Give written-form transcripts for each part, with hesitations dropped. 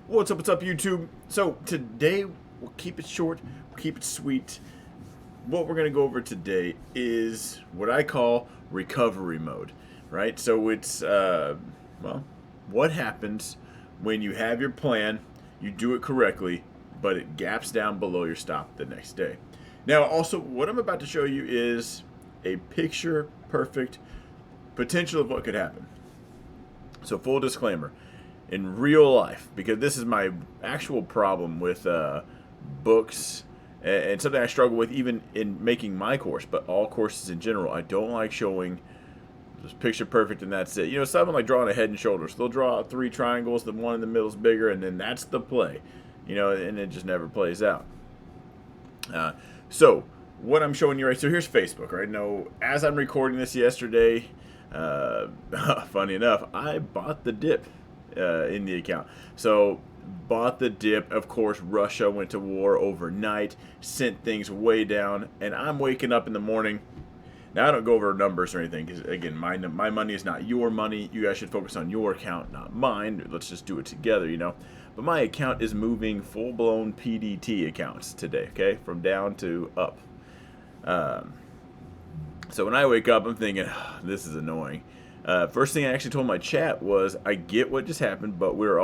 What's up, YouTube? So today, we'll keep it short, we'll keep it sweet. What we're going to go over today is what I call recovery mode, right? So it's, well, what happens when you have your plan, you do it correctly, but it gaps down below your stop the next day. Now, also, what I'm about to show you is a picture-perfect potential of what could happen. So full disclaimer, in real life, because this is my actual problem with books and something I struggle with even in making my course, but all courses in general, I don't like showing just picture perfect and that's it. You know, something like drawing a head and shoulders. They'll draw 3 triangles, the one in the middle is bigger, and then that's the play. You know, and it just never plays out. So what I'm showing you right, so here's Facebook, right? Now, as I'm recording this yesterday, funny enough, I bought the dip in the account. So bought the dip. Of course, Russia went to war overnight, sent things way down, and I'm waking up in the morning. Now, I don't go over numbers or anything because, again, my money is not your money. You guys should focus on your account, not mine. Let's just do it together, you know. But my account is moving full-blown PDT accounts today, okay, from down to up. So when I wake up, I'm thinking, oh, this is annoying. First thing I actually told my chat was, I get what just happened, but we're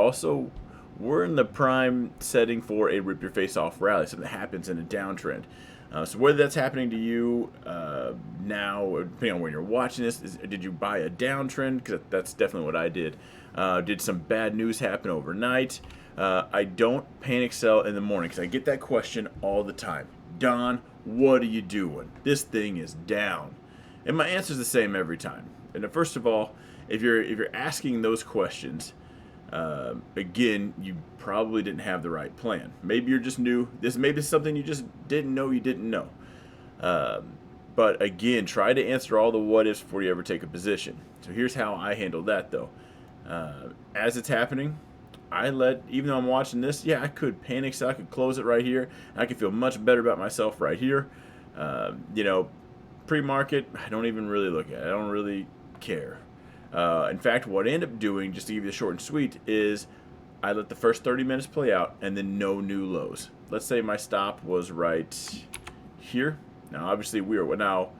in the prime setting for a rip your face off rally, something that happens in a downtrend. So whether that's happening to you now, depending on when you're watching this, did you buy a downtrend? Because that's definitely what I did. Did some bad news happen overnight? I don't panic sell in the morning because I get that question all the time. Don, what are you doing? This thing is down. And my answer is the same every time. And first of all, if you're asking those questions, again, you probably didn't have the right plan. Maybe you're just new. Maybe it's something you just didn't know you didn't know. But again, try to answer all the what ifs before you ever take a position. So here's how I handle that, though. As it's happening, even though I'm watching this, yeah, I could panic sell, I could close it right here. I could feel much better about myself right here. You know, pre-market, I don't even really look at it. I don't really care. In fact, what I end up doing, just to give you the short and sweet, is I let the first 30 minutes play out and then no new lows. Let's say my stop was right here. Now, obviously, you know,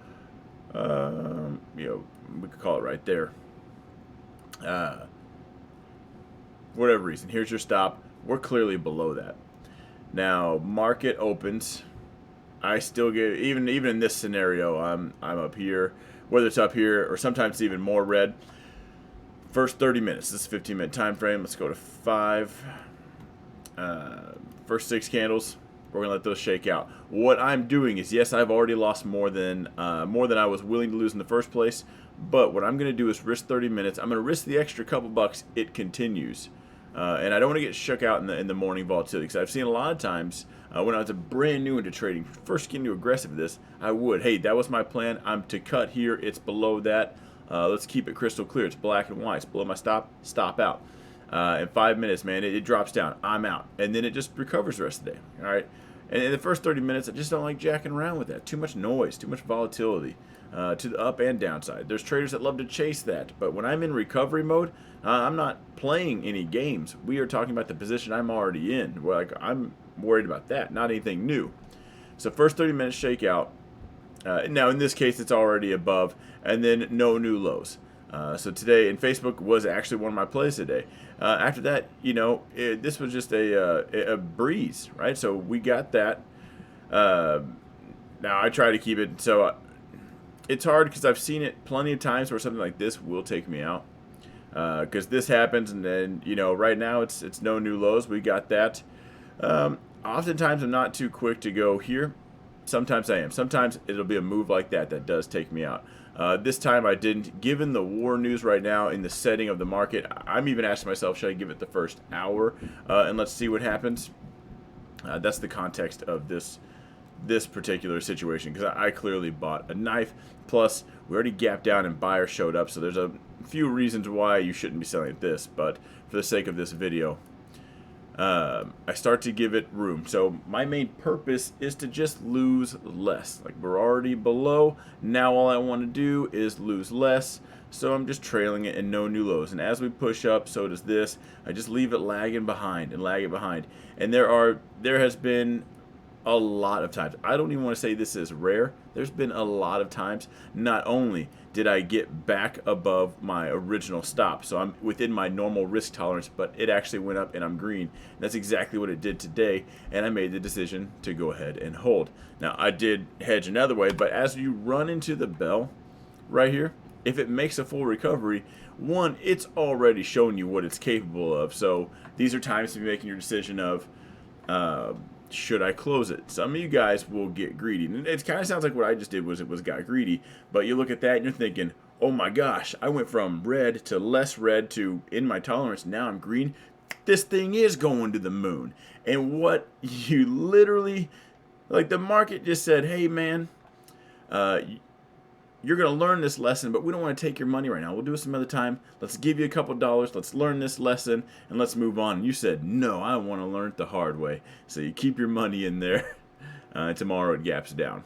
we could call it right there. Whatever reason, here's your stop. We're clearly below that. Now, market opens. I still get, even in this scenario, I'm up here. Whether it's up here or sometimes it's even more red. First 30 minutes. This is a 15-minute time frame. Let's go to 5. First 6 candles. We're gonna let those shake out. What I'm doing is, yes, I've already lost more than I was willing to lose in the first place. But what I'm gonna do is risk 30 minutes. I'm gonna risk the extra couple bucks. It continues. And I don't want to get shook out in the morning volatility, because I've seen a lot of times when I was brand new into trading, first getting too aggressive at this, I would, hey, that was my plan. I'm to cut here. It's below that. Let's keep it crystal clear. It's black and white. It's below my stop. Stop out. In 5 minutes, man, it drops down. I'm out. And then it just recovers the rest of the day. All right. And in the first 30 minutes, I just don't like jacking around with that. Too much noise, too much volatility to the up and downside. There's traders that love to chase that. But when I'm in recovery mode, I'm not playing any games. We are talking about the position I'm already in. Like, I'm worried about that, not anything new. So first 30 minutes shakeout. Now, in this case, it's already above. And then no new lows. So today, and Facebook was actually one of my plays today. After that, you know, this was just a breeze, right? So we got that. Now, I try to keep it. So it's hard because I've seen it plenty of times where something like this will take me out. Because this happens, and then, you know, right now it's no new lows. We got that. Oftentimes, I'm not too quick to go here. Sometimes I am. Sometimes it'll be a move like that does take me out. This time I didn't. Given the war news right now in the setting of the market, I'm even asking myself, should I give it the first hour and let's see what happens? That's the context of this particular situation, because I clearly bought a knife. Plus, we already gapped down and buyer showed up, so there's a few reasons why you shouldn't be selling at this, but for the sake of this video, I start to give it room. So my main purpose is to just lose less. Like we're already below. Now all I want to do is lose less. So I'm just trailing it and no new lows. And as we push up, so does this. I just leave it lagging behind and lag it behind. And there has been a lot of times. I don't even want to say this is rare. There's been a lot of times. Not only did I get back above my original stop, so I'm within my normal risk tolerance, but it actually went up and I'm green. That's exactly what it did today, and I made the decision to go ahead and hold. Now, I did hedge another way, but as you run into the bell right here, if it makes a full recovery, one, it's already shown you what it's capable of. So these are times to be making your decision of, should I close it? Some of you guys will get greedy. And it kind of sounds like what I just did was got greedy. But you look at that and you're thinking, oh my gosh, I went from red to less red to in my tolerance. Now I'm green. This thing is going to the moon. And what you literally, like the market just said, hey man, you're going to learn this lesson, but we don't want to take your money right now. We'll do it some other time. Let's give you a couple dollars. Let's learn this lesson, and let's move on. And you said, no, I want to learn it the hard way. So you keep your money in there. Tomorrow it gaps down.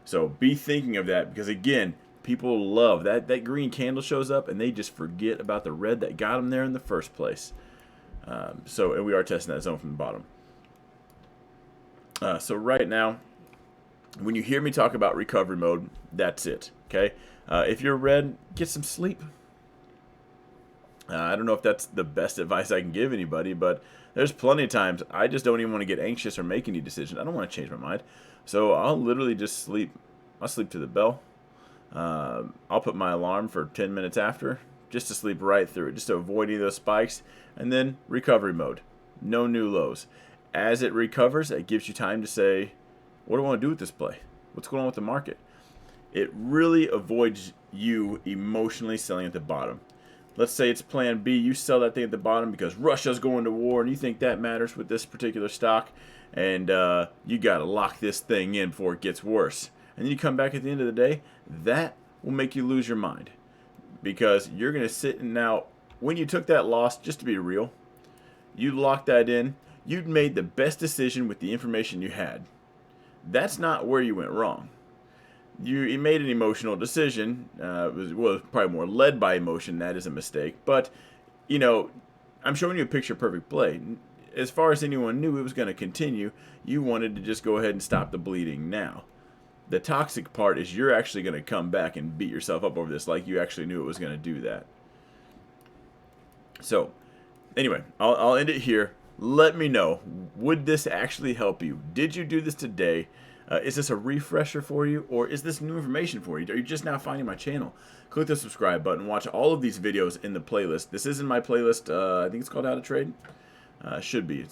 So be thinking of that because, again, people love that. That green candle shows up, and they just forget about the red that got them there in the first place. And we are testing that zone from the bottom. So right now, when you hear me talk about recovery mode, that's it. Okay, if you're red, get some sleep. I don't know if that's the best advice I can give anybody, but there's plenty of times I just don't even want to get anxious or make any decisions. I don't want to change my mind, so I'll literally just sleep. I'll sleep to the bell. I'll put my alarm for 10 minutes after, just to sleep right through it, just to avoid any of those spikes, and then recovery mode. No new lows. As it recovers, it gives you time to say, what do I want to do with this play? What's going on with the market? It really avoids you emotionally selling at the bottom. Let's say it's plan B. You sell that thing at the bottom because Russia's going to war and you think that matters with this particular stock. And you got to lock this thing in before it gets worse. And then you come back at the end of the day. That will make you lose your mind. Because you're going to sit and now, when you took that loss, just to be real, you locked that in. You'd made the best decision with the information you had. That's not where you went wrong. You made an emotional decision. It was probably more led by emotion. That is a mistake. But, you know, I'm showing you a picture-perfect play. As far as anyone knew it was going to continue, you wanted to just go ahead and stop the bleeding now. The toxic part is you're actually going to come back and beat yourself up over this like you actually knew it was going to do that. So, anyway, I'll end it here. Let me know, would this actually help you? Did you do this today? Is this a refresher for you, or is this new information for you? Are you just now finding my channel? Click the subscribe button. Watch all of these videos in the playlist. This is in my playlist. I think it's called How to Trade. Should be.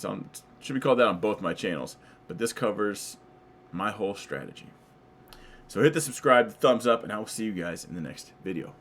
Should be called that on both my channels. But this covers my whole strategy. So hit the subscribe, the thumbs up, and I will see you guys in the next video.